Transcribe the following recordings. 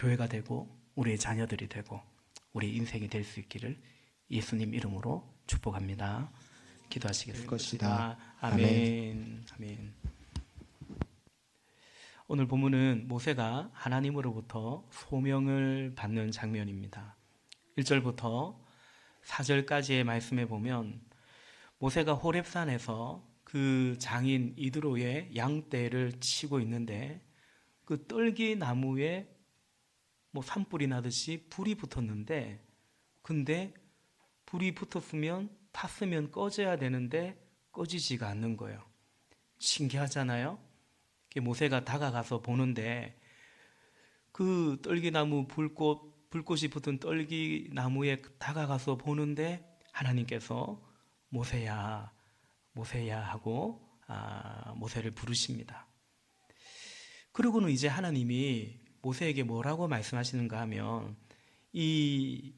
교회가 되고 우리의 자녀들이 되고 우리 인생이 될 수 있기를 예수님 이름으로 축복합니다. 기도하시겠습니다. 아멘. 아멘. 오늘 본문은 모세가 하나님으로부터 소명을 받는 장면입니다. 1절부터 4절까지의 말씀에 보면 모세가 호렙산에서 그 장인 이드로의 양떼를 치고 있는데 그 떨기 나무에 산불이 나듯이 불이 붙었는데, 근데 불이 붙었으면 탔으면 꺼져야 되는데 꺼지지가 않는 거예요. 신기하잖아요. 모세가 다가가서 보는데 그 떨기나무 불꽃이 붙은 떨기나무에 다가가서 보는데 하나님께서 모세야 모세야 하고 모세를 부르십니다. 그러고는 이제 하나님이 모세에게 뭐라고 말씀하시는가 하면 이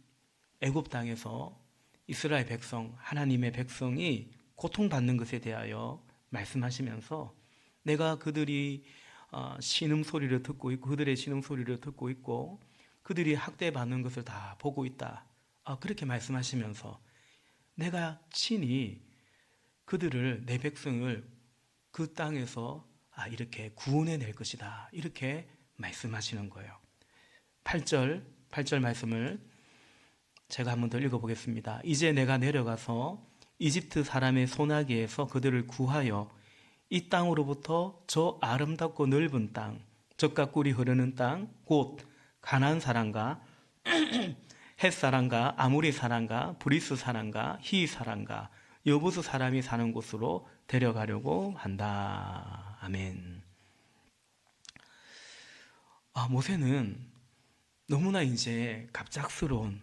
애굽 땅에서 이스라엘 백성, 하나님의 백성이 고통받는 것에 대하여 말씀하시면서 내가 그들이 신음소리를 듣고 있고 그들의 신음소리를 듣고 있고 그들이 학대받는 것을 다 보고 있다. 그렇게 말씀하시면서 내가 친히 그들을, 내 백성을 그 땅에서 이렇게 구원해낼 것이다. 이렇게 말씀하시는 거예요. 8절 말씀을 제가 한번 더 읽어보겠습니다. 이제 내가 내려가서 이집트 사람의 손아귀에서 그들을 구하여 이 땅으로부터 저 아름답고 넓은 땅, 젖과 꿀이 흐르는 땅, 곧 가나안 사람과 헷 사람과 아모리 사람과 브리스 사람과 히 사람과 여부스 사람이 사는 곳으로 데려가려고 한다. 아멘. 모세는 너무나 이제 갑작스러운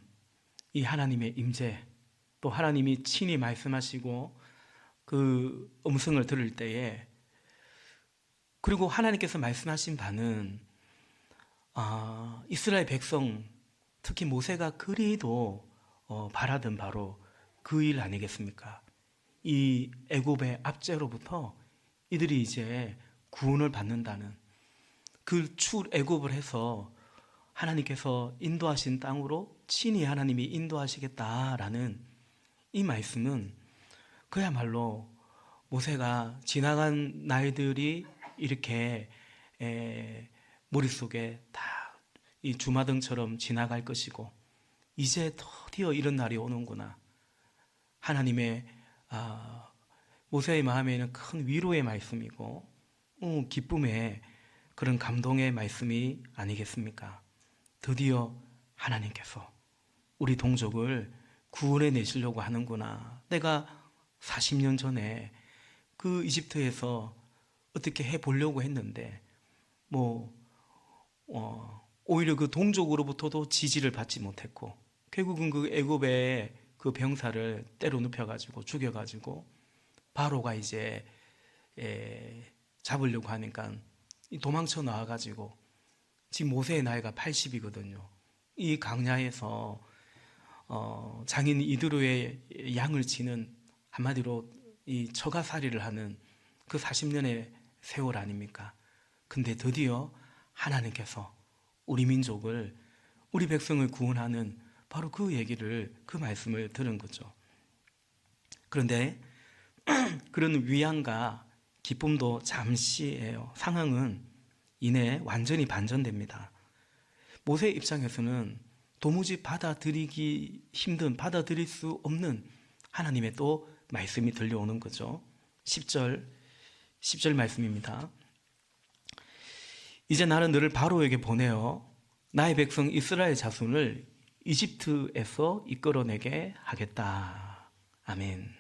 이 하나님의 임재, 또 하나님이 친히 말씀하시고 그 음성을 들을 때에, 그리고 하나님께서 말씀하신 바는 이스라엘 백성, 특히 모세가 그리도 바라던 바로 그 일 아니겠습니까? 이 애굽의 압제로부터 이들이 이제 구원을 받는다는 그 출애굽을 해서 하나님께서 인도하신 땅으로 친히 하나님이 인도하시겠다라는 이 말씀은 그야말로 모세가 지나간 날들이 이렇게 머릿속에 다 이 주마등처럼 지나갈 것이고 이제 드디어 이런 날이 오는구나. 하나님의 모세의 마음에는 큰 위로의 말씀이고 기쁨의 그런 감동의 말씀이 아니겠습니까? 드디어 하나님께서 우리 동족을 구원해 내시려고 하는구나. 내가 40년 전에 그 이집트에서 어떻게 해보려고 했는데 오히려 그 동족으로부터도 지지를 받지 못했고 결국은 그 애굽의 그 병사를 때로 눕혀가지고 죽여가지고 바로가 이제 잡으려고 하니까 도망쳐 나와가지고 지금 모세의 나이가 80이거든요. 이 광야에서 장인 이드로의 양을 치는, 한마디로 이 처가살이를 하는 그 40년의 세월 아닙니까? 근데 드디어 하나님께서 우리 민족을, 우리 백성을 구원하는 바로 그 얘기를, 그 말씀을 들은 거죠. 그런데 그런 위안과 기쁨도 잠시예요. 상황은 이내 완전히 반전됩니다. 모세의 입장에서는 도무지 받아들이기 힘든, 받아들일 수 없는 하나님의 또 말씀이 들려오는 거죠. 10절 말씀입니다. 이제 나는 너를 바로에게 보내어 나의 백성 이스라엘 자손을 이집트에서 이끌어내게 하겠다. 아멘.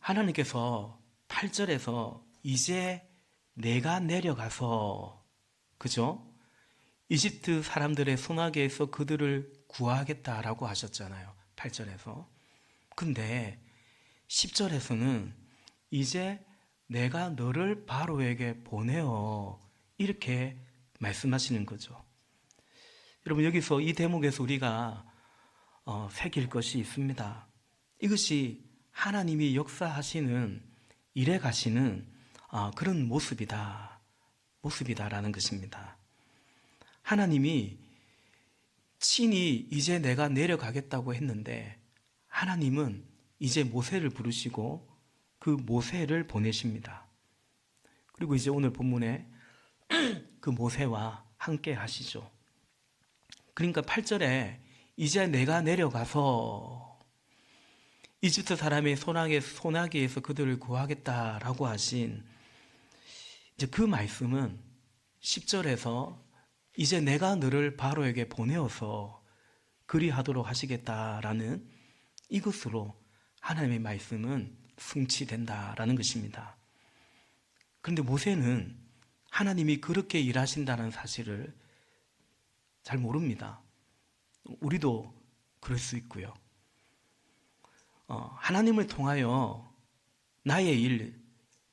하나님께서 8절에서 이제 내가 내려가서, 그죠? 이집트 사람들의 손아귀에서 그들을 구하겠다라고 하셨잖아요. 8절에서. 근데 10절에서는 이제 내가 너를 바로에게 보내어 이렇게 말씀하시는 거죠. 여러분, 여기서 이 대목에서 우리가 새길 것이 있습니다. 이것이 하나님이 역사하시는, 일해 가시는 그런 모습이다라는 것입니다. 하나님이 친히 이제 내가 내려가겠다고 했는데 하나님은 이제 모세를 부르시고 그 모세를 보내십니다. 그리고 이제 오늘 본문에 그 모세와 함께 하시죠. 그러니까 8절에 이제 내가 내려가서 이집트 사람의 소나기에서 그들을 구하겠다라고 하신 이제 그 말씀은 10절에서 이제 내가 너를 바로에게 보내어서 그리하도록 하시겠다라는 이것으로 하나님의 말씀은 성취된다라는 것입니다. 그런데 모세는 하나님이 그렇게 일하신다는 사실을 잘 모릅니다. 우리도 그럴 수 있고요. 하나님을 통하여 나의 일,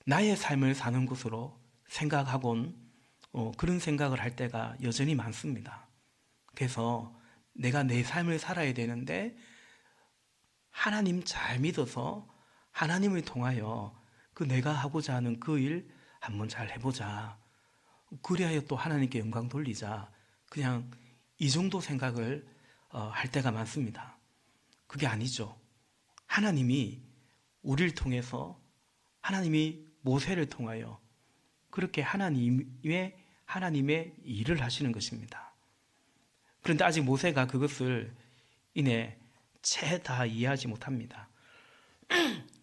나의 삶을 사는 것으로 생각하곤 그런 생각을 할 때가 여전히 많습니다. 그래서 내가 내 삶을 살아야 되는데 하나님 잘 믿어서 하나님을 통하여 그 내가 하고자 하는 그 일 한번 잘 해보자. 그리하여 또 하나님께 영광 돌리자. 그냥 이 정도 생각을 할 때가 많습니다. 그게 아니죠. 하나님이 우리를 통해서 하나님이 모세를 통하여 그렇게 하나님의 일을 하시는 것입니다. 그런데 아직 모세가 그것을 이내 채 다 이해하지 못합니다.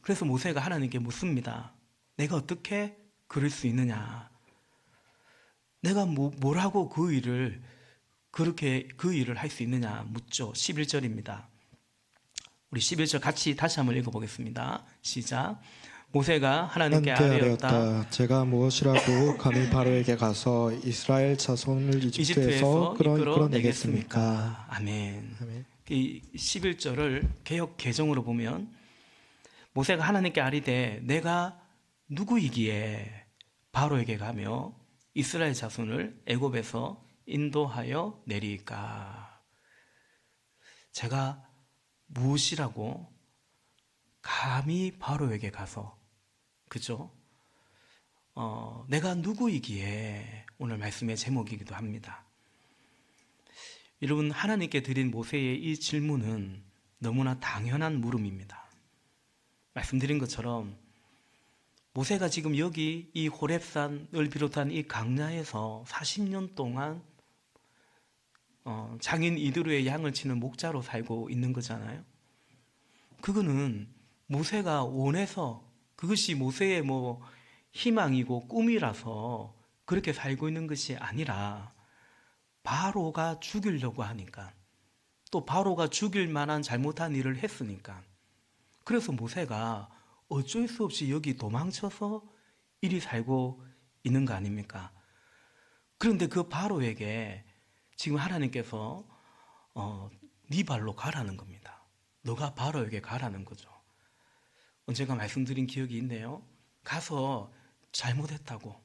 그래서 모세가 하나님께 묻습니다. 내가 어떻게 그럴 수 있느냐? 내가 뭐라고 그 일을 할 수 있느냐 묻죠. 11절입니다. 우리 11절 같이 다시 한번 읽어보겠습니다. 시작. 모세가 하나님께 아뢰었다. 제가 무엇이라고 감히 바로에게 가서 이스라엘 자손을 이집트에서 끌어내겠습니까? 아멘. 아멘. 이 11절을 개역 개정으로 보면 모세가 하나님께 아뢰되 내가 누구이기에 바로에게 가며 이스라엘 자손을 애굽에서 인도하여 내리까? 제가 무엇이라고 감히 바로에게 가서, 그죠? 내가 누구이기에 오늘 말씀의 제목이기도 합니다. 여러분, 하나님께 드린 모세의 이 질문은 너무나 당연한 물음입니다. 말씀드린 것처럼 모세가 지금 여기 이 호렙산을 비롯한 이 강야에서 40년 동안 장인 이드로의 양을 치는 목자로 살고 있는 거잖아요. 그거는 모세가 원해서, 그것이 모세의 희망이고 꿈이라서 그렇게 살고 있는 것이 아니라 바로가 죽이려고 하니까, 또 바로가 죽일 만한 잘못한 일을 했으니까, 그래서 모세가 어쩔 수 없이 여기 도망쳐서 이리 살고 있는 거 아닙니까? 그런데 그 바로에게 지금 하나님께서 네 발로 가라는 겁니다. 너가 바로에게 가라는 거죠. 언젠가 말씀드린 기억이 있네요. 가서 잘못했다고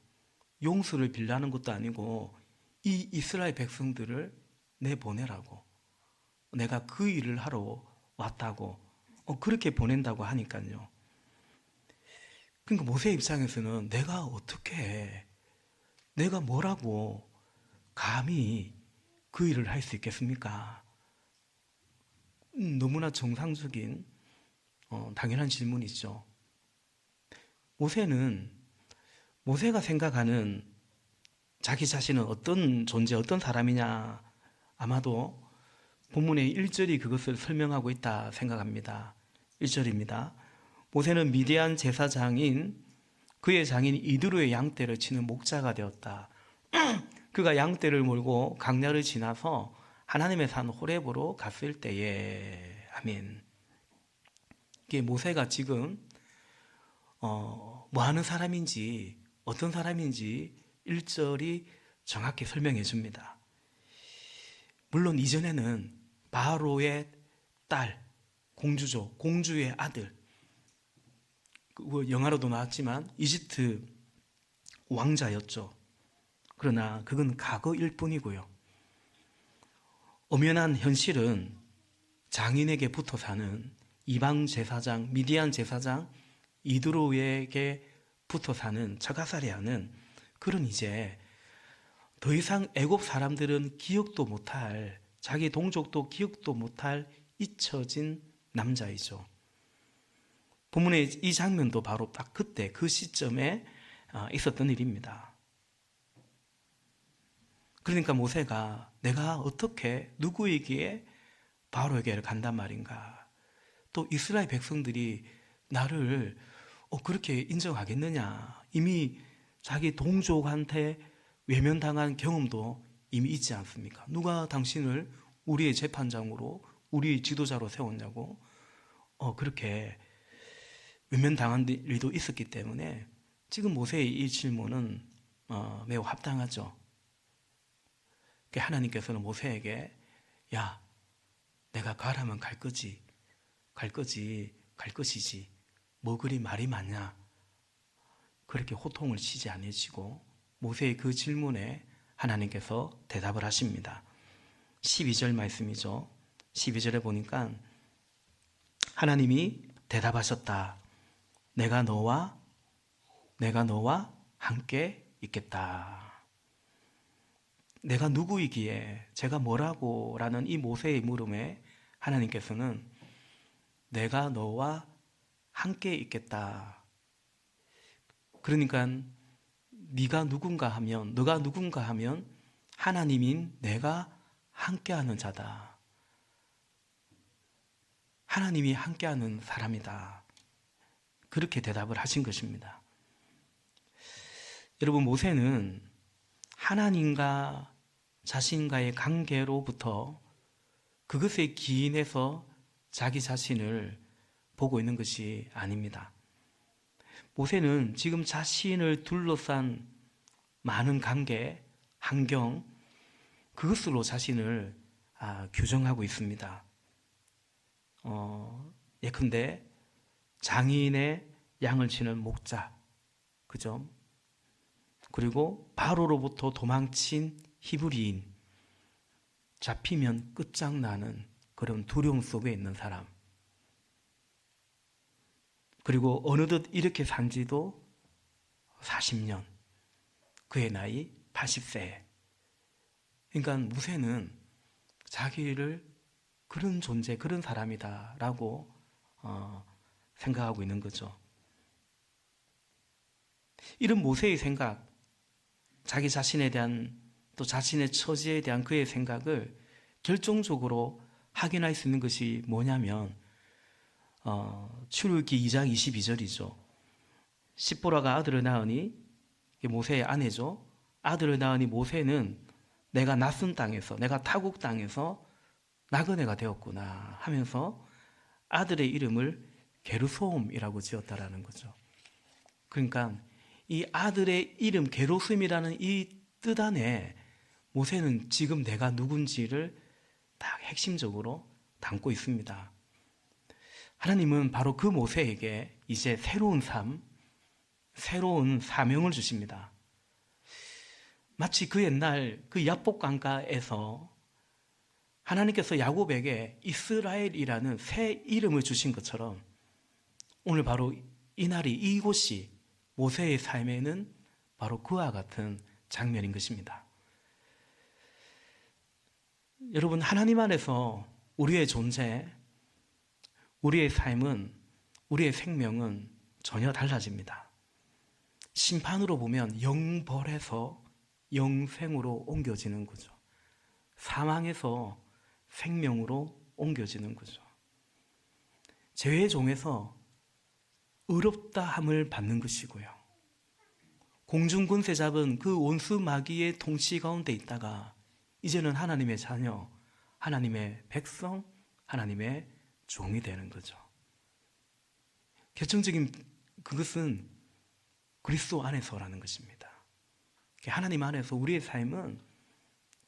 용서를 빌라는 것도 아니고 이 이스라엘 백성들을 내보내라고, 내가 그 일을 하러 왔다고 그렇게 보낸다고 하니까요. 그러니까 모세 입장에서는 내가 어떻게 해? 내가 뭐라고 감히 그 일을 할 수 있겠습니까? 너무나 정상적인 당연한 질문이죠. 모세가 생각하는 자기 자신은 어떤 존재, 어떤 사람이냐, 아마도 본문의 1절이 그것을 설명하고 있다 생각합니다. 1절입니다. 모세는 미디안 제사장인 그의 장인 이드로의 양떼를 치는 목자가 되었다. 그가 양떼를 몰고 강야를 지나서 하나님의 산 호렙으로 갔을 때에, 아멘. 이게 모세가 지금 뭐 하는 사람인지 어떤 사람인지 1절이 정확히 설명해 줍니다. 물론 이전에는 바로의 딸, 공주죠. 공주의 아들, 영화로도 나왔지만 이집트 왕자였죠. 그러나 그건 과거일 뿐이고요. 엄연한 현실은 장인에게 붙어 사는 이방 제사장, 미디안 제사장 이드로에게 붙어 사는 저가살이하는 그런 이제 더 이상 애굽 사람들은 기억도 못할, 자기 동족도 기억도 못할 잊혀진 남자이죠. 본문의 이 장면도 바로 딱 그때 그 시점에 있었던 일입니다. 그러니까 모세가 내가 어떻게 누구에게 바로에게 간단 말인가, 또 이스라엘 백성들이 나를 그렇게 인정하겠느냐, 이미 자기 동족한테 외면당한 경험도 이미 있지 않습니까? 누가 당신을 우리의 재판장으로, 우리의 지도자로 세웠냐고 그렇게 외면당한 일도 있었기 때문에 지금 모세의 이 질문은 매우 합당하죠. 하나님께서는 모세에게 야, 내가 가라면 갈 것이지 뭐 그리 말이 많냐, 그렇게 호통을 치지 않으시고 모세의 그 질문에 하나님께서 대답을 하십니다. 12절 말씀이죠. 12절에 보니까 하나님이 대답하셨다. 내가 너와 함께 있겠다. 내가 누구이기에, 제가 뭐라고? 라는 이 모세의 물음에 하나님께서는 내가 너와 함께 있겠다. 그러니까 너가 누군가 하면 하나님인 내가 함께하는 자다. 하나님이 함께하는 사람이다. 그렇게 대답을 하신 것입니다. 여러분, 모세는 하나님과 자신과의 관계로부터 그것에 기인해서 자기 자신을 보고 있는 것이 아닙니다. 모세는 지금 자신을 둘러싼 많은 관계, 환경, 그것으로 자신을 규정하고 있습니다. 예컨대 장인의 양을 치는 목자, 그죠? 그리고 바로로부터 도망친 히브리인, 잡히면 끝장나는 그런 두려움 속에 있는 사람, 그리고 어느덧 이렇게 산 지도 40년, 그의 나이 80세. 그러니까 모세는 자기를 그런 존재, 그런 사람이다라고 생각하고 있는 거죠. 이런 모세의 생각, 자기 자신에 대한, 또 자신의 처지에 대한 그의 생각을 결정적으로 확인할 수 있는 것이 뭐냐면 출애굽기 2장 22절이죠. 십보라가 아들을 낳으니, 모세의 아내죠. 아들을 낳으니 모세는 내가 낯선 땅에서, 내가 타국 땅에서 나그네가 되었구나 하면서 아들의 이름을 게르솜이라고 지었다라는 거죠. 그러니까 이 아들의 이름 게르솜이라는 이 뜻 안에 모세는 지금 내가 누군지를 딱 핵심적으로 담고 있습니다. 하나님은 바로 그 모세에게 이제 새로운 삶, 새로운 사명을 주십니다. 마치 그 옛날 그 야복 강가에서 하나님께서 야곱에게 이스라엘이라는 새 이름을 주신 것처럼 오늘 바로 이 날이, 이곳이 모세의 삶에는 바로 그와 같은 장면인 것입니다. 여러분, 하나님 안에서 우리의 존재, 우리의 삶은, 우리의 생명은 전혀 달라집니다. 심판으로 보면 영벌에서 영생으로 옮겨지는 거죠. 사망에서 생명으로 옮겨지는 거죠. 죄의 종에서 의롭다 함을 받는 것이고요. 공중권세 잡은 그 원수 마귀의 통치 가운데 있다가 이제는 하나님의 자녀, 하나님의 백성, 하나님의 종이 되는 거죠. 결정적인 그것은 그리스도 안에서라는 것입니다. 하나님 안에서 우리의 삶은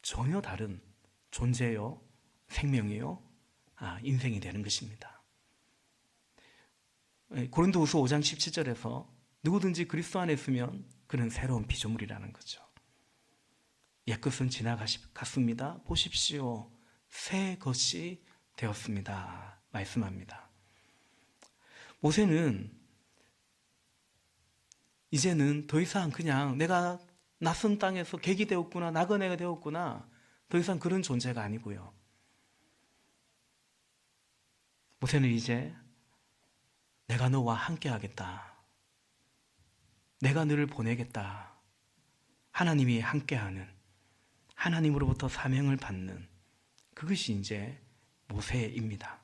전혀 다른 존재요, 생명이요, 인생이 되는 것입니다. 고린도후서 5장 17절에서 누구든지 그리스도 안에 있으면 그는 새로운 피조물이라는 거죠. 옛것은 지나갔습니다. 보십시오. 새 것이 되었습니다. 말씀합니다. 모세는 이제는 더 이상 그냥 내가 낯선 땅에서 객이 되었구나, 나그네가 되었구나, 더 이상 그런 존재가 아니고요. 모세는 이제 내가 너와 함께 하겠다, 내가 너를 보내겠다, 하나님이 함께하는, 하나님으로부터 사명을 받는, 그것이 이제 모세입니다.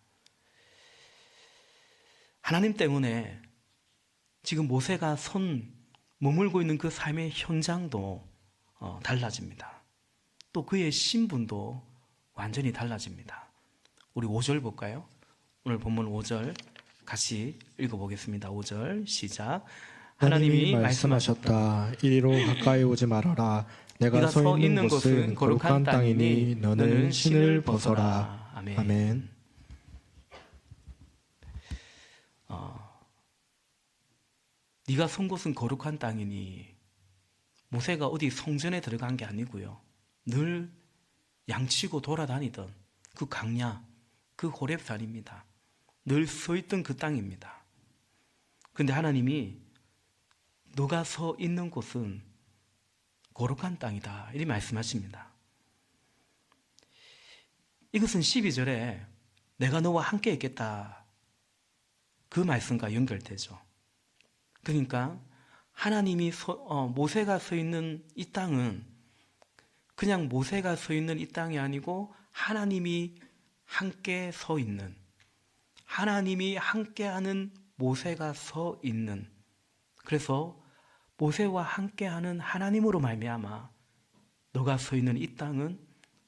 하나님 때문에 지금 모세가 머물고 있는 그 삶의 현장도 달라집니다. 또 그의 신분도 완전히 달라집니다. 우리 5절 볼까요? 오늘 본문 5절 같이 읽어보겠습니다. 5절 시작. 하나님이 말씀하셨다. 이리로 가까이 오지 말아라. 내가 서 있는 곳은 거룩한 땅이니 너는 신을 벗어라. 아멘. 네가 선 곳은 거룩한 땅이니, 모세가 어디 성전에 들어간 게 아니고요, 늘 양치고 돌아다니던 그 광야, 그 호렙산입니다. 늘 서 있던 그 땅입니다. 그런데 하나님이 너가 서 있는 곳은 거룩한 땅이다, 이렇게 말씀하십니다. 이것은 12절에 내가 너와 함께 있겠다, 그 말씀과 연결되죠. 그러니까 하나님이 모세가 서 있는 이 땅은 그냥 모세가 서 있는 이 땅이 아니고 하나님이 함께 서 있는, 하나님이 함께하는 모세가 서 있는, 그래서 모세와 함께하는 하나님으로 말미암아 너가 서 있는 이 땅은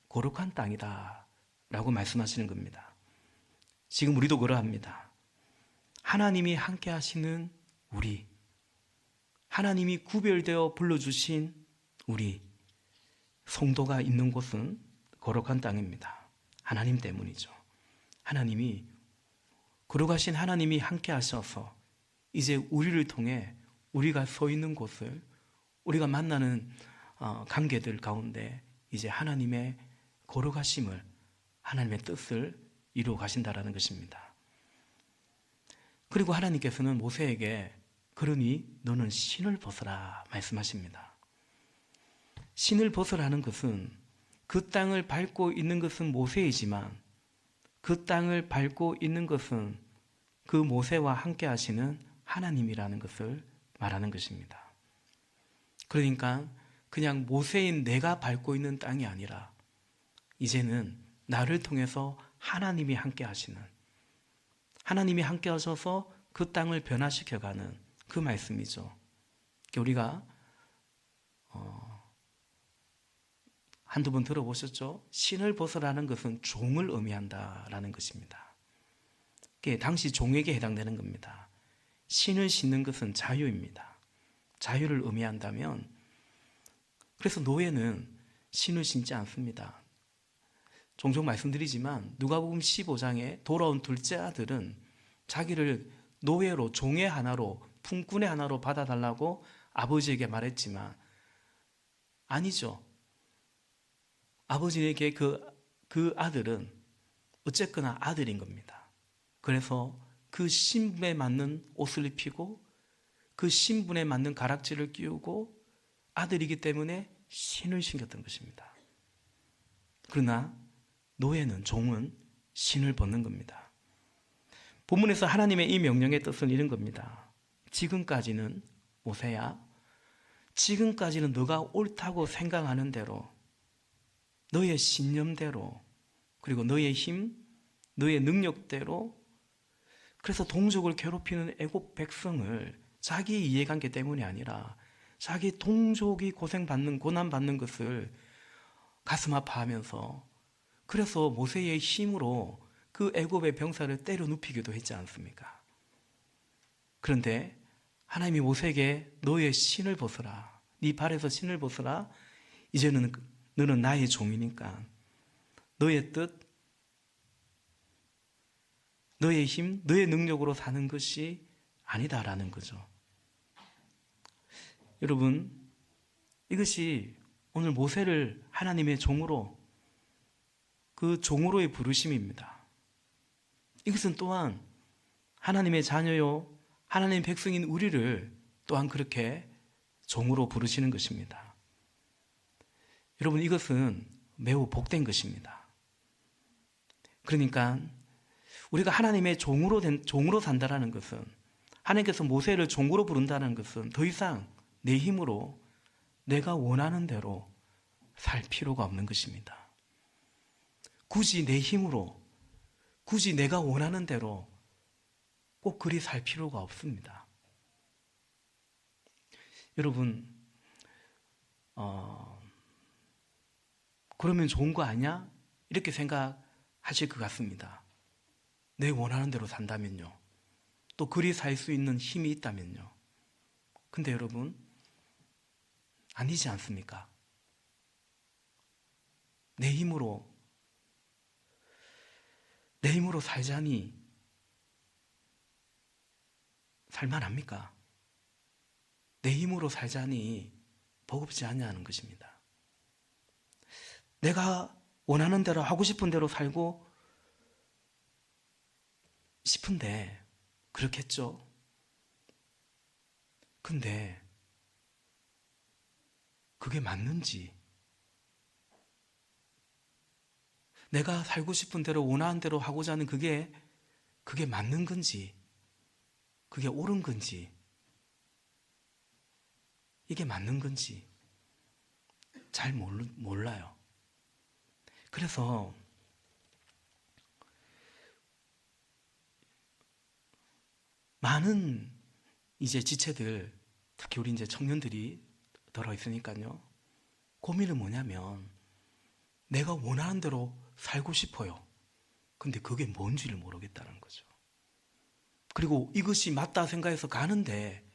거룩한 땅이다 라고 말씀하시는 겁니다. 지금 우리도 그러합니다. 하나님이 함께하시는 우리, 하나님이 구별되어 불러주신 우리 성도가 있는 곳은 거룩한 땅입니다. 하나님 때문이죠. 하나님이, 거룩하신 하나님이 함께 하셔서 이제 우리를 통해 우리가 서 있는 곳을, 우리가 만나는 관계들 가운데 이제 하나님의 거룩하심을, 하나님의 뜻을 이루어 가신다라는 것입니다. 그리고 하나님께서는 모세에게 그러니 너는 신을 벗어라 말씀하십니다. 신을 벗으라는 것은 그 땅을 밟고 있는 것은 모세이지만 그 땅을 밟고 있는 것은 그 모세와 함께 하시는 하나님이라는 것을 말하는 것입니다. 그러니까 그냥 모세인 내가 밟고 있는 땅이 아니라 이제는 나를 통해서 하나님이 함께 하시는, 하나님이 함께 하셔서 그 땅을 변화시켜가는 그 말씀이죠. 우리가 한두 번 들어보셨죠? 신을 벗으라는 것은 종을 의미한다라는 것입니다. 당시 종에게 해당되는 겁니다. 신을 신는 것은 자유입니다. 자유를 의미한다면, 그래서 노예는 신을 신지 않습니다. 종종 말씀드리지만 누가복음 15장에 돌아온 둘째 아들은 자기를 노예로, 종의 하나로, 품꾼의 하나로 받아달라고 아버지에게 말했지만 아니죠. 아버지에게 그 아들은 어쨌거나 아들인 겁니다. 그래서 그 신분에 맞는 옷을 입히고 그 신분에 맞는 가락지를 끼우고 아들이기 때문에 신을 신겼던 것입니다. 그러나 노예는, 종은 신을 벗는 겁니다. 본문에서 하나님의 이 명령의 뜻은 이런 겁니다. 지금까지는 모세야, 지금까지는 너가 옳다고 생각하는 대로, 너의 신념대로, 그리고 너의 힘, 너의 능력대로, 그래서 동족을 괴롭히는 애국 백성을 자기의 이해관계 때문이 아니라 자기 동족이 고생받는, 고난받는 것을 가슴 아파하면서, 그래서 모세의 힘으로 그 애굽의 병사를 때려 눕히기도 했지 않습니까? 그런데 하나님이 모세에게 너의 신을 벗어라, 네 발에서 신을 벗어라, 이제는 너는 나의 종이니까 너의 뜻, 너의 힘, 너의 능력으로 사는 것이 아니다라는 거죠. 여러분, 이것이 오늘 모세를 하나님의 종으로, 그 종으로의 부르심입니다. 이것은 또한 하나님의 자녀요, 하나님의 백성인 우리를 또한 그렇게 종으로 부르시는 것입니다. 여러분, 이것은 매우 복된 것입니다. 그러니까 우리가 하나님의 종으로 산다는 것은, 하나님께서 모세를 종으로 부른다는 것은 더 이상 내 힘으로 내가 원하는 대로 살 필요가 없는 것입니다. 굳이 내 힘으로, 굳이 내가 원하는 대로 꼭 그리 살 필요가 없습니다. 여러분, 그러면 좋은 거 아니야? 이렇게 생각하실 것 같습니다. 내 원하는 대로 산다면요. 또 그리 살 수 있는 힘이 있다면요. 근데 여러분, 아니지 않습니까? 내 힘으로 살자니 살만합니까? 내 힘으로 살자니 버겁지 않냐는 것입니다. 내가 원하는 대로, 하고 싶은 대로 살고 싶은데 그렇겠죠? 근데 그게 맞는지, 내가 살고 싶은 대로, 원하는 대로 하고자 하는 그게 맞는 건지, 그게 옳은 건지, 이게 맞는 건지 잘 몰라요. 그래서 많은 이제 지체들, 특히 우리 이제 청년들이 들어있으니까요, 고민은 뭐냐면, 내가 원하는 대로 살고 싶어요. 근데 그게 뭔지를 모르겠다는 거죠. 그리고 이것이 맞다 생각해서 가는데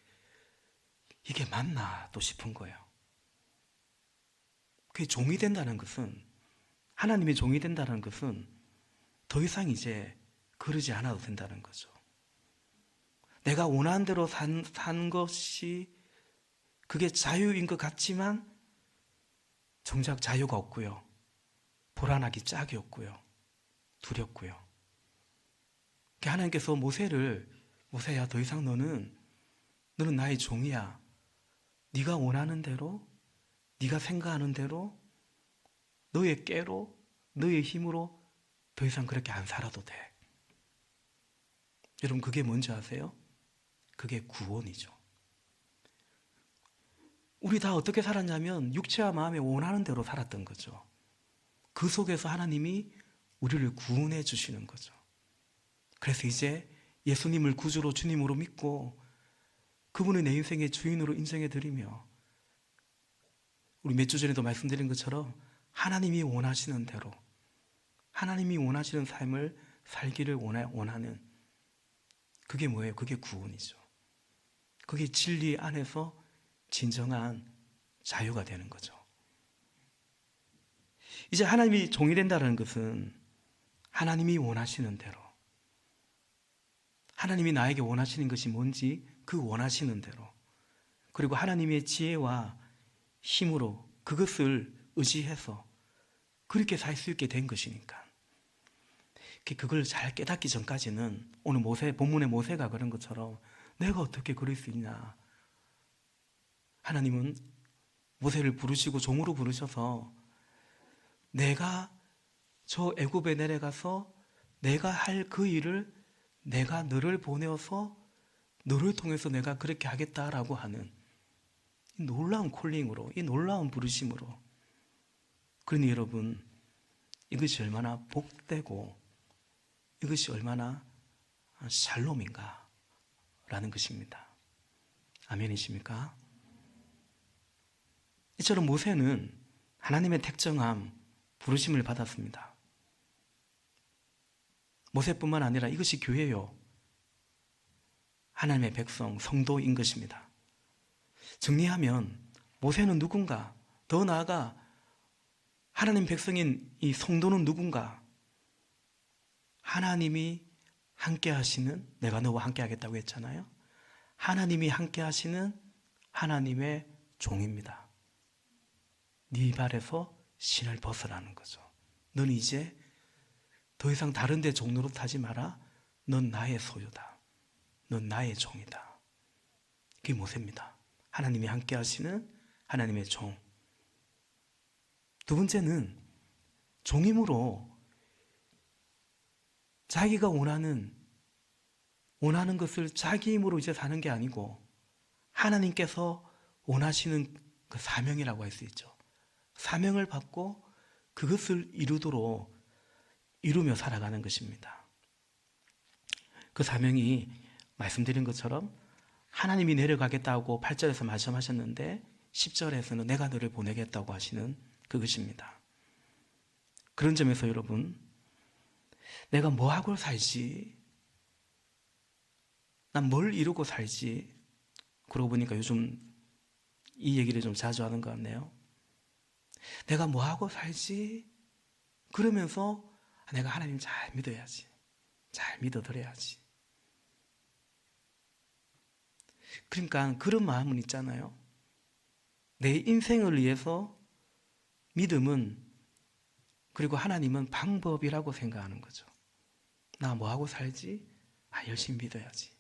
이게 맞나 또 싶은 거예요. 그게 종이 된다는 것은, 하나님의 종이 된다는 것은 더 이상 이제 그러지 않아도 된다는 거죠. 내가 원하는 대로 산 것이 그게 자유인 것 같지만 정작 자유가 없고요. 불안하기 짝이 없고요. 두렵고요. 하나님께서 모세야, 더 이상 너는 나의 종이야. 네가 원하는 대로, 네가 생각하는 대로, 너의 깨로, 너의 힘으로 더 이상 그렇게 안 살아도 돼. 여러분, 그게 뭔지 아세요? 그게 구원이죠. 우리 다 어떻게 살았냐면 육체와 마음에 원하는 대로 살았던 거죠. 그 속에서 하나님이 우리를 구원해 주시는 거죠. 그래서 이제 예수님을 구주로, 주님으로 믿고 그분을 내 인생의 주인으로 인정해 드리며, 우리 몇 주 전에도 말씀드린 것처럼 하나님이 원하시는 대로, 하나님이 원하시는 삶을 살기를 원하는, 그게 뭐예요? 그게 구원이죠. 그게 진리 안에서 진정한 자유가 되는 거죠. 이제 하나님이 종이 된다는 것은 하나님이 원하시는 대로, 하나님이 나에게 원하시는 것이 뭔지 그 원하시는 대로, 그리고 하나님의 지혜와 힘으로 그것을 의지해서 그렇게 살 수 있게 된 것이니까, 그걸 잘 깨닫기 전까지는, 오늘 본문의 모세가 그런 것처럼 내가 어떻게 그럴 수 있냐. 하나님은 모세를 부르시고 종으로 부르셔서 내가 저 애굽에 내려가서 내가 할 그 일을 내가 너를 보내어서 너를 통해서 내가 그렇게 하겠다라고 하는 이 놀라운 콜링으로, 이 놀라운 부르심으로. 그러니 여러분, 이것이 얼마나 복되고 이것이 얼마나 샬롬인가 라는 것입니다. 아멘이십니까? 이처럼 모세는 하나님의 택정함, 부르심을 받았습니다. 모세뿐만 아니라 이것이 교회요, 하나님의 백성, 성도인 것입니다. 정리하면 모세는 누군가, 더 나아가 하나님 백성인 이 성도는 누군가, 하나님이 함께 하시는, 내가 너와 함께 하겠다고 했잖아요. 하나님이 함께 하시는 하나님의 종입니다. 네 발에서 신을 벗으라는 거죠. 넌 이제 더 이상 다른 데 종 노릇하지 마라. 넌 나의 소유다. 넌 나의 종이다. 그게 모세입니다. 하나님이 함께 하시는 하나님의 종. 두 번째는 종임으로 자기가 원하는 것을 자기 힘으로 이제 사는 게 아니고 하나님께서 원하시는 그 사명이라고 할 수 있죠. 사명을 받고 그것을 이루며 살아가는 것입니다. 그 사명이 말씀드린 것처럼 하나님이 내려가겠다고 8절에서 말씀하셨는데 10절에서는 내가 너를 보내겠다고 하시는 그것입니다. 그런 점에서 여러분, 내가 뭐 하고 살지? 난 뭘 이루고 살지? 그러고 보니까 요즘 이 얘기를 좀 자주 하는 것 같네요. 내가 뭐 하고 살지? 그러면서 내가 하나님 잘 믿어야지. 잘 믿어드려야지. 그러니까 그런 마음은 있잖아요. 내 인생을 위해서 믿음은, 그리고 하나님은 방법이라고 생각하는 거죠. 나 뭐 하고 살지? 열심히 믿어야지.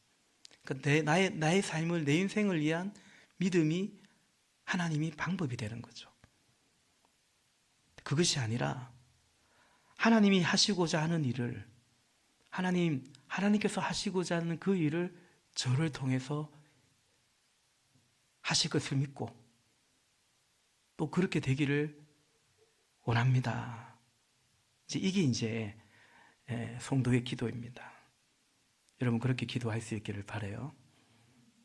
그러니까 나의 삶을, 내 인생을 위한 믿음이 하나님이 방법이 되는 거죠. 그것이 아니라 하나님이 하시고자 하는 일을, 하나님께서 하시고자 하는 그 일을 저를 통해서 하실 것을 믿고 또 그렇게 되기를 원합니다. 이게 이제 성도의 기도입니다. 여러분 그렇게 기도할 수 있기를 바라요.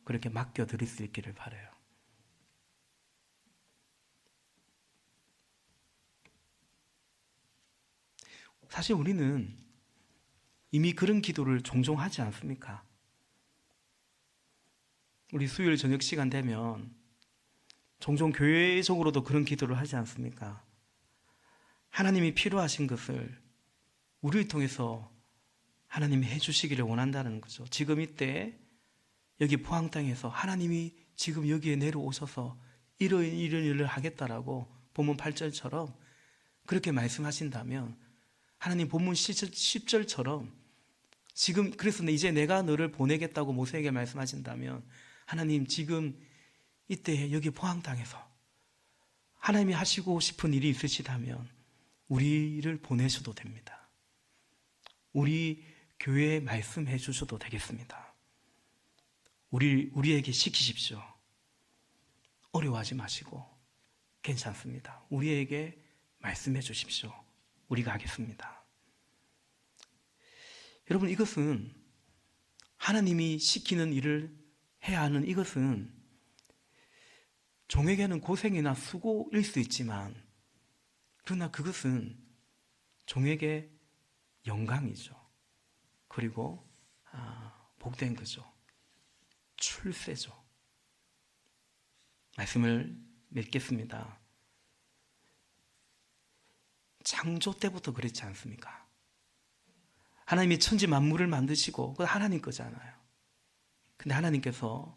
그렇게 맡겨드릴 수 있기를 바라요. 사실 우리는 이미 그런 기도를 종종 하지 않습니까? 우리 수요일 저녁 시간 되면 종종 교회적으로도 그런 기도를 하지 않습니까? 하나님이 필요하신 것을 우리를 통해서 하나님이 해주시기를 원한다는 거죠. 지금 이때 여기 포항 땅에서 하나님이 지금 여기에 내려오셔서 이런 일을 하겠다라고 본문 8절처럼 그렇게 말씀하신다면, 하나님 본문 10절처럼 지금 그래서 이제 내가 너를 보내겠다고 모세에게 말씀하신다면, 하나님 지금 이때 여기 포항 땅에서 하나님이 하시고 싶은 일이 있으시다면 우리를 보내셔도 됩니다. 우리 교회에 말씀해 주셔도 되겠습니다. 우리에게 시키십시오. 어려워하지 마시고 괜찮습니다. 우리에게 말씀해 주십시오. 우리가 하겠습니다. 여러분, 이것은 하나님이 시키는 일을 해야 하는, 이것은 종에게는 고생이나 수고일 수 있지만, 그러나 그것은 종에게 영광이죠. 그리고 복된 거죠. 출세죠. 말씀을 맺겠습니다. 창조 때부터 그렇지 않습니까? 하나님이 천지 만물을 만드시고 그건 하나님 거잖아요. 근데 하나님께서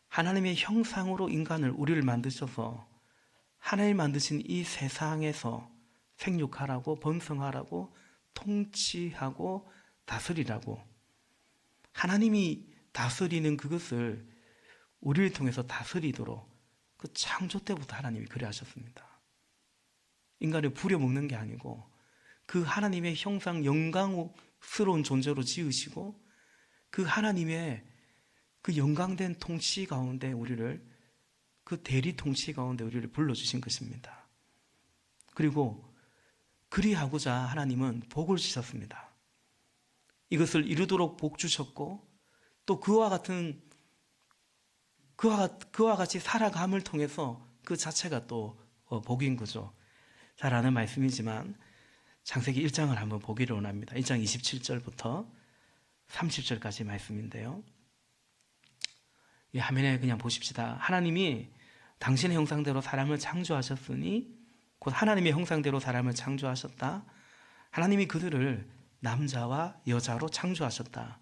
하나님의 형상으로 인간을, 우리를 만드셔서 하나님 만드신 이 세상에서 생육하라고, 번성하라고, 통치하고 다스리라고, 하나님이 다스리는 그것을 우리를 통해서 다스리도록 그 창조 때부터 하나님이 그래 하셨습니다. 인간을 부려먹는 게 아니고 그 하나님의 형상, 영광스러운 존재로 지으시고 그 하나님의 그 영광된 통치 가운데 우리를, 그 대리 통치 가운데 우리를 불러주신 것입니다. 그리고 그리하고자 하나님은 복을 주셨습니다. 이것을 이루도록 복 주셨고, 또 그와 같이 살아감을 통해서 그 자체가 또 복인 거죠. 잘 아는 말씀이지만 창세기 1장을 한번 보기를 원합니다. 1장 27절부터 30절까지 말씀인데요. 이 화면에 그냥 보십시다. 하나님이 당신의 형상대로 사람을 창조하셨으니, 곧 하나님의 형상대로 사람을 창조하셨다. 하나님이 그들을 남자와 여자로 창조하셨다.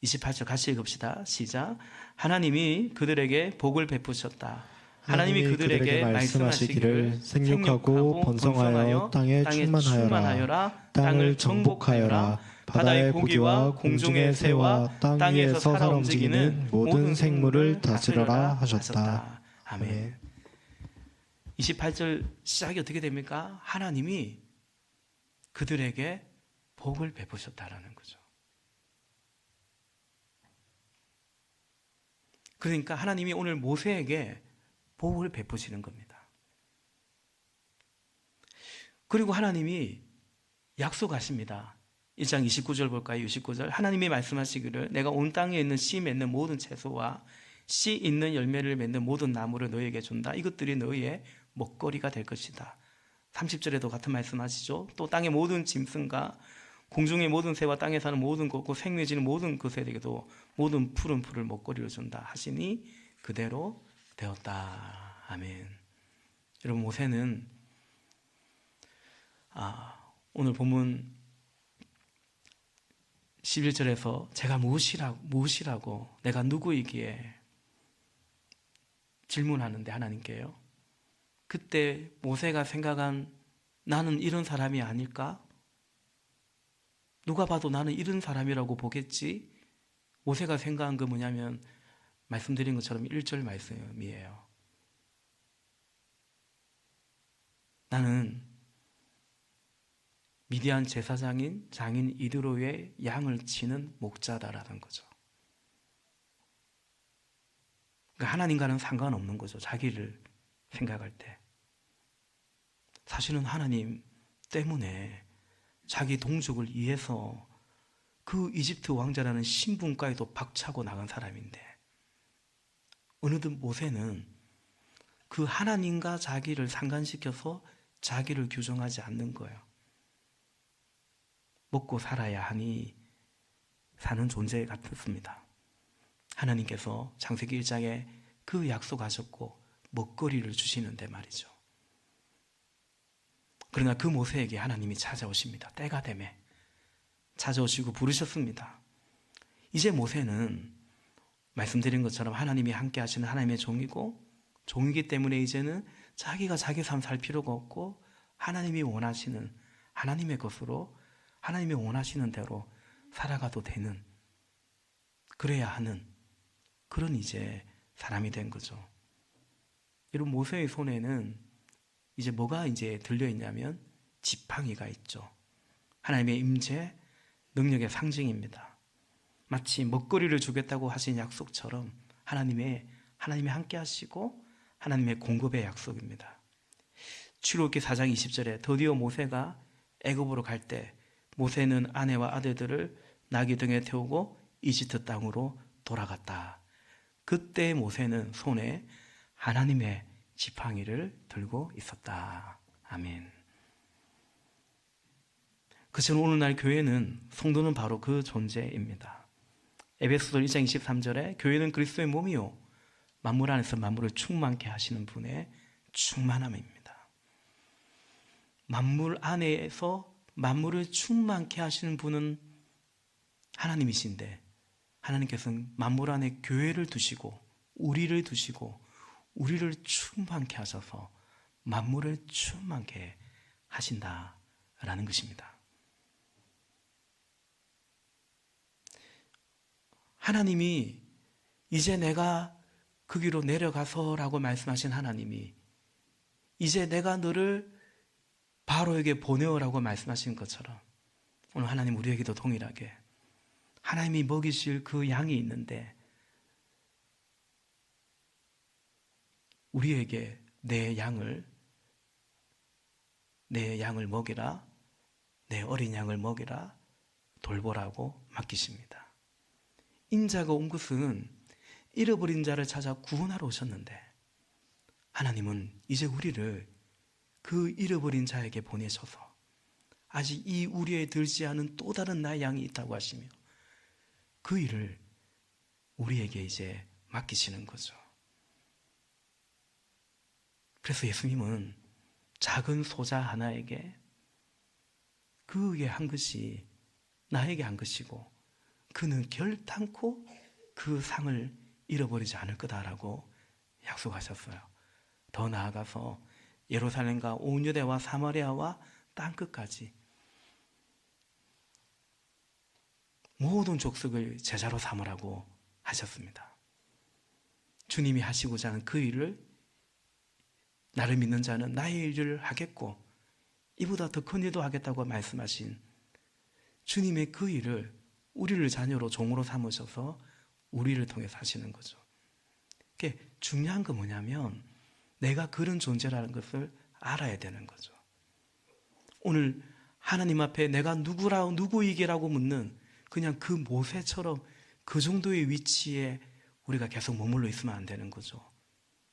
28절 같이 읽읍시다. 시작. 하나님이 그들에게 복을 베푸셨다. 하나님이 그들에게 말씀하시기를 생육하고 번성하여 땅에 충만하여라. 땅을 정복하여라. 바다의 고기와 공중의 새와 땅 위에서 살아 움직이는 모든 생물을 다스려라 하셨다. 아멘. 28절 시작이 어떻게 됩니까? 하나님이 그들에게 복을 베푸셨다라는 거죠. 그러니까 하나님이 오늘 모세에게 복을 베푸시는 겁니다. 그리고 하나님이 약속하십니다. 1장 29절 볼까요? 29절. 하나님이 말씀하시기를 내가 온 땅에 있는 씨 맺는 모든 채소와 씨 있는 열매를 맺는 모든 나무를 너희에게 준다. 이것들이 너희의 먹거리가 될 것이다. 30절에도 같은 말씀하시죠. 또 땅의 모든 짐승과 공중의 모든 새와 땅에 사는 모든 것과 생명지는 모든 것에게도 모든 푸른 풀을 먹거리로 준다 하시니 그대로 되었다. 아멘. 여러분, 모세는 오늘 본문 11절에서 제가 무엇이라고 내가 누구이기에 질문하는데 하나님께요. 그때 모세가 생각한 나는 이런 사람이 아닐까? 누가 봐도 나는 이런 사람이라고 보겠지? 모세가 생각한 거 뭐냐면 말씀드린 것처럼 1절 말씀이에요. 나는 미디안 제사장인 장인 이드로의 양을 치는 목자다라는 거죠. 그러니까 하나님과는 상관없는 거죠. 자기를 생각할 때. 사실은 하나님 때문에 자기 동족을 위해서 그 이집트 왕자라는 신분과에도 박차고 나간 사람인데 어느덧 모세는 그 하나님과 자기를 상관시켜서 자기를 규정하지 않는 거예요. 먹고 살아야 하니 사는 존재 같았습니다. 하나님께서 창세기 1장에 그 약속하셨고 먹거리를 주시는데 말이죠. 그러나 그 모세에게 하나님이 찾아오십니다. 때가 되매 찾아오시고 부르셨습니다. 이제 모세는 말씀드린 것처럼 하나님이 함께 하시는 하나님의 종이기 때문에 이제는 자기가 자기 삶 살 필요가 없고 하나님이 원하시는 하나님의 것으로 하나님이 원하시는 대로 살아가도 되는, 그래야 하는 그런 이제 사람이 된 거죠. 여러분, 모세의 손에는 이제 뭐가 이제 들려있냐면 지팡이가 있죠. 하나님의 임재, 능력의 상징입니다. 마치 먹거리를 주겠다고 하신 약속처럼 하나님이 함께 하시고 하나님의 공급의 약속입니다. 출애굽기 4장 20절에 드디어 모세가 애굽으로 갈 때 모세는 아내와 아들들을 나귀 등에 태우고 이집트 땅으로 돌아갔다. 그때 모세는 손에 하나님의 지팡이를 들고 있었다. 아멘. 그처럼 오늘날 교회는, 성도는 바로 그 존재입니다. 에베소서 1장 23절에 교회는 그리스도의 몸이요 만물 안에서 만물을 충만케 하시는 분의 충만함입니다. 만물 안에서 만물을 충만케 하시는 분은 하나님이신데 하나님께서는 만물 안에 교회를 두시고 우리를 충만케 하셔서 만물을 충만케 하신다라는 것입니다. 하나님이 이제 내가 그 길로 내려가서라고 말씀하신 하나님이 이제 내가 너를 바로에게 보내어라고 말씀하신 것처럼 오늘 하나님 우리에게도 동일하게 하나님이 먹이실 그 양이 있는데 우리에게 내 양을 먹이라, 내 어린 양을 먹이라, 돌보라고 맡기십니다. 인자가 온 것은 잃어버린 자를 찾아 구원하러 오셨는데 하나님은 이제 우리를 그 잃어버린 자에게 보내셔서 아직 이 우리에 들지 않은 또 다른 나의 양이 있다고 하시며 그 일을 우리에게 이제 맡기시는 거죠. 그래서 예수님은 작은 소자 하나에게 그에게 한 것이 나에게 한 것이고 그는 결단코 그 상을 잃어버리지 않을 거다라고 약속하셨어요. 더 나아가서 예루살렘과 온 유대와 사마리아와 땅끝까지 모든 족속을 제자로 삼으라고 하셨습니다. 주님이 하시고자 하는 그 일을 나를 믿는 자는 나의 일을 하겠고 이보다 더 큰 일도 하겠다고 말씀하신 주님의 그 일을 우리를 자녀로 종으로 삼으셔서 우리를 통해서 하시는 거죠. 중요한 건 뭐냐면 내가 그런 존재라는 것을 알아야 되는 거죠. 오늘 하나님 앞에 내가 누구이게라고 묻는 그냥 그 모세처럼 그 정도의 위치에 우리가 계속 머물러 있으면 안 되는 거죠.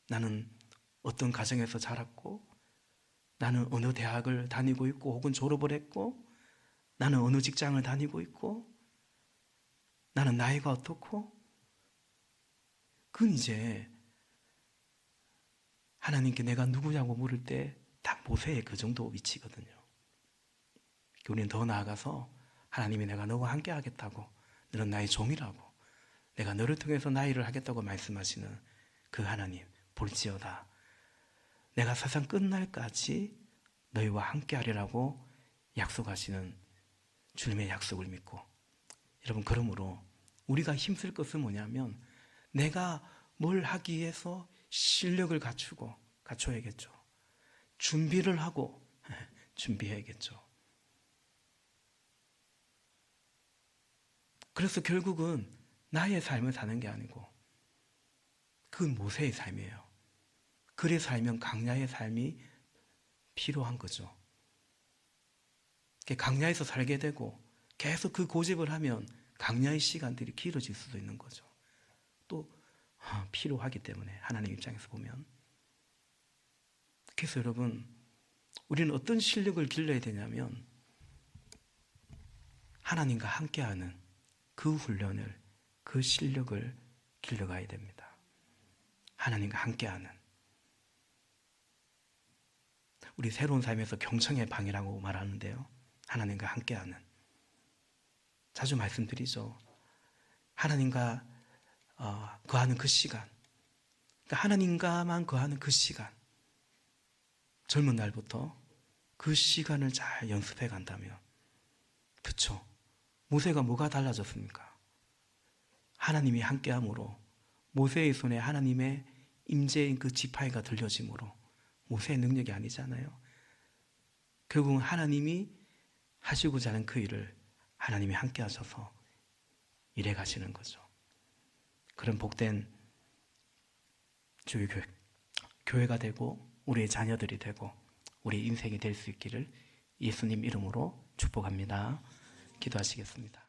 나는 어떤 가정에서 자랐고, 나는 어느 대학을 다니고 있고 혹은 졸업을 했고, 나는 어느 직장을 다니고 있고, 나는 나이가 어떻고, 그건 이제 하나님께 내가 누구냐고 물을 때 딱 모세의 그 정도 위치거든요. 우리는 더 나아가서 하나님이 내가 너와 함께 하겠다고, 너는 나의 종이라고, 내가 너를 통해서 나의 일을 하겠다고 말씀하시는 그 하나님, 볼지어다 내가 세상 끝날까지 너희와 함께 하리라고 약속하시는 주님의 약속을 믿고, 여러분, 그러므로 우리가 힘쓸 것은 뭐냐면 내가 뭘 하기 위해서 실력을 갖춰야겠죠. 준비를 하고 준비해야겠죠. 그래서 결국은 나의 삶을 사는 게 아니고 그건 모세의 삶이에요. 그래 살면 강야의 삶이 필요한 거죠. 강야에서 살게 되고 계속 그 고집을 하면 강야의 시간들이 길어질 수도 있는 거죠. 또 필요하기 때문에 하나님 입장에서 보면. 그래서 여러분, 우리는 어떤 실력을 길러야 되냐면 하나님과 함께하는 그 훈련을, 그 실력을 길러가야 됩니다. 하나님과 함께하는. 우리 새로운 삶에서 경청의 방이라고 말하는데요, 하나님과 함께하는. 자주 말씀드리죠. 하나님과 거하는 그 시간, 그러니까 하나님과만 거하는 그 시간, 젊은 날부터 그 시간을 잘 연습해 간다면, 그렇죠? 모세가 뭐가 달라졌습니까? 하나님이 함께함으로, 모세의 손에 하나님의 임재인 그 지팡이가 들려짐으로, 모세의 능력이 아니잖아요. 결국은 하나님이 하시고자 하는 그 일을 하나님이 함께 하셔서 일해 가시는 거죠. 그런 복된 주의 교회가 되고 우리의 자녀들이 되고 우리의 인생이 될 수 있기를 예수님 이름으로 축복합니다. 기도하시겠습니다.